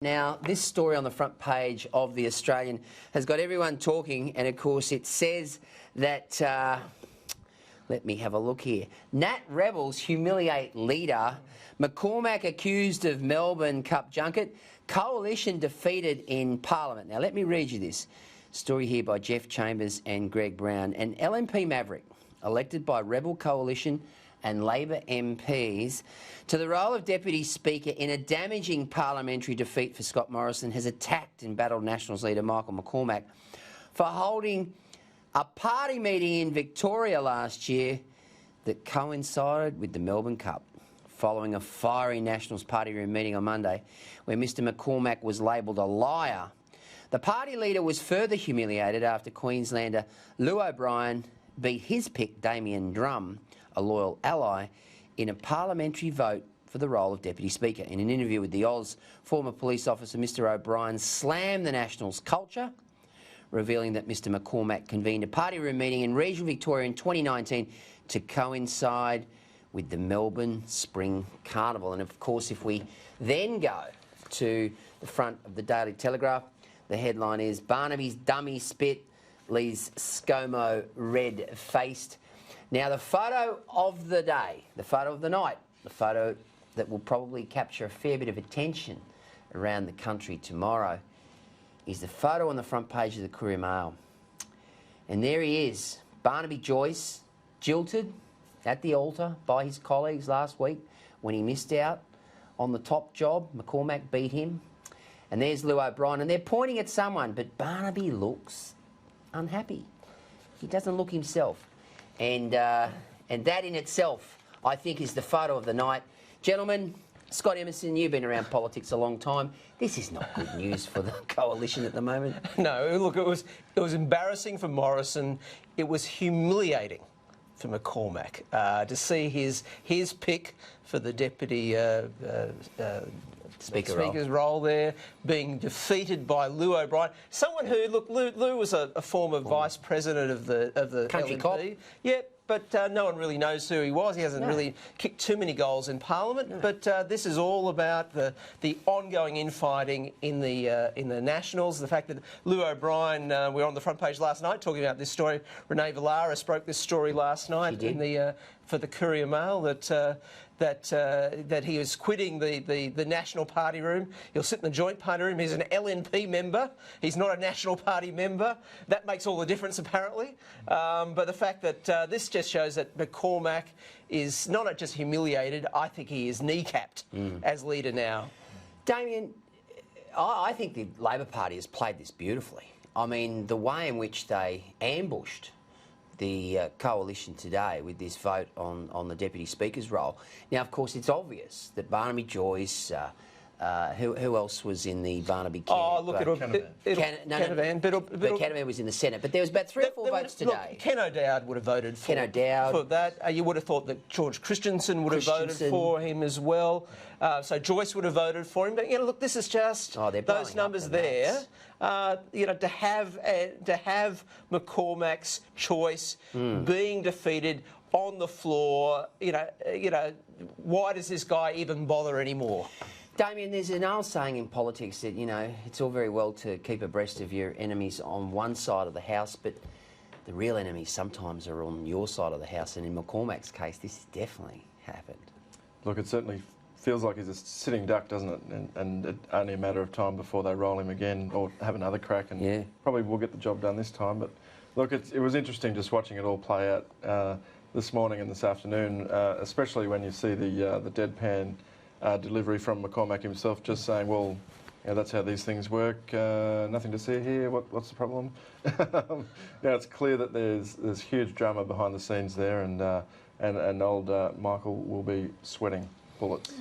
Now, this story on the front page of The Australian has got everyone talking, and of course it says that, let me have a look here, Nat rebels humiliate leader, McCormack accused of Melbourne Cup junket, coalition defeated in Parliament. Now, let me read you this story here by Jeff Chambers and Greg Brown. An LNP maverick elected by Rebel Coalition and Labor MPs to the role of Deputy Speaker in a damaging parliamentary defeat for Scott Morrison has attacked embattled Nationals leader Michael McCormack for holding a party meeting in Victoria last year that coincided with the Melbourne Cup, following a fiery Nationals party room meeting on Monday where Mr McCormack was labelled a liar. The party leader was further humiliated after Queenslander Llew O'Brien beat his pick, Damien, a loyal ally, in a parliamentary vote for the role of Deputy Speaker. In an interview with the Oz, former police officer Mr O'Brien slammed the Nationals' culture, revealing that Mr McCormack convened a party room meeting in regional Victoria in 2019 to coincide with the Melbourne Spring Carnival. And of course, if we then go to the front of the Daily Telegraph, the headline is Barnaby's dummy spit leaves ScoMo red-faced. Now, the photo of the day, the photo of the night, the photo that will probably capture a fair bit of attention around the country tomorrow is the photo on the front page of the Courier-Mail. And there he is, Barnaby Joyce, jilted at the altar by his colleagues last week when he missed out on the top job. McCormack beat him. And there's Llew O'Brien, and they're pointing at someone, but Barnaby looks unhappy. He doesn't look himself. And that in itself, I think, is the photo of the night. Gentlemen, Scott Emerson, you've been around politics a long time. This is not good news for the coalition at the moment. No, look, it was embarrassing for Morrison. It was humiliating for McCormack to see his pick for the deputy Speaker's role there being defeated by Llew O'Brien, someone who, look, Llew was a former vice president of the Country LNP. Corp. Yeah, but no one really knows who he was. He hasn't really kicked too many goals in Parliament. No. But this is all about the ongoing infighting in the Nationals. The fact that Llew O'Brien, we were on the front page last night talking about this story. Renee Valaris broke this story last night for the Courier-Mail that he was quitting the National Party room. He'll sit in the Joint Party room. He's an LNP member. He's not a National Party member. That makes all the difference, apparently. But the fact that this just shows that McCormack is not just humiliated, I think he is kneecapped as leader now. Damien, I think the Labor Party has played this beautifully. I mean, the way in which they ambushed the coalition today with this vote on the Deputy Speaker's role. Now, of course, it's obvious that Barnaby Joyce, who else was in the Barnaby camp? Oh, look, Canavan was in the Senate, but there was about three or four votes today. Look, Ken O'Dowd would have voted for that. You would have thought that George Christensen would have voted for him as well. So Joyce would have voted for him. But, you know, look, this is just those numbers there. You know, to have McCormack's choice being defeated on the floor, you know, why does this guy even bother anymore? Damien, there's an old saying in politics that, you know, it's all very well to keep abreast of your enemies on one side of the house, but the real enemies sometimes are on your side of the house, and in McCormack's case, this has definitely happened. Look, it certainly feels like he's a sitting duck, doesn't it? And it's only a matter of time before they roll him again or have another crack, and probably will get the job done this time. But look, it was interesting just watching it all play out this morning and this afternoon, especially when you see the deadpan delivery from McCormack himself, just saying, well, yeah, that's how these things work. Nothing to see here. What's the problem? Yeah, it's clear that there's huge drama behind the scenes there, and old Michael will be sweating bullets.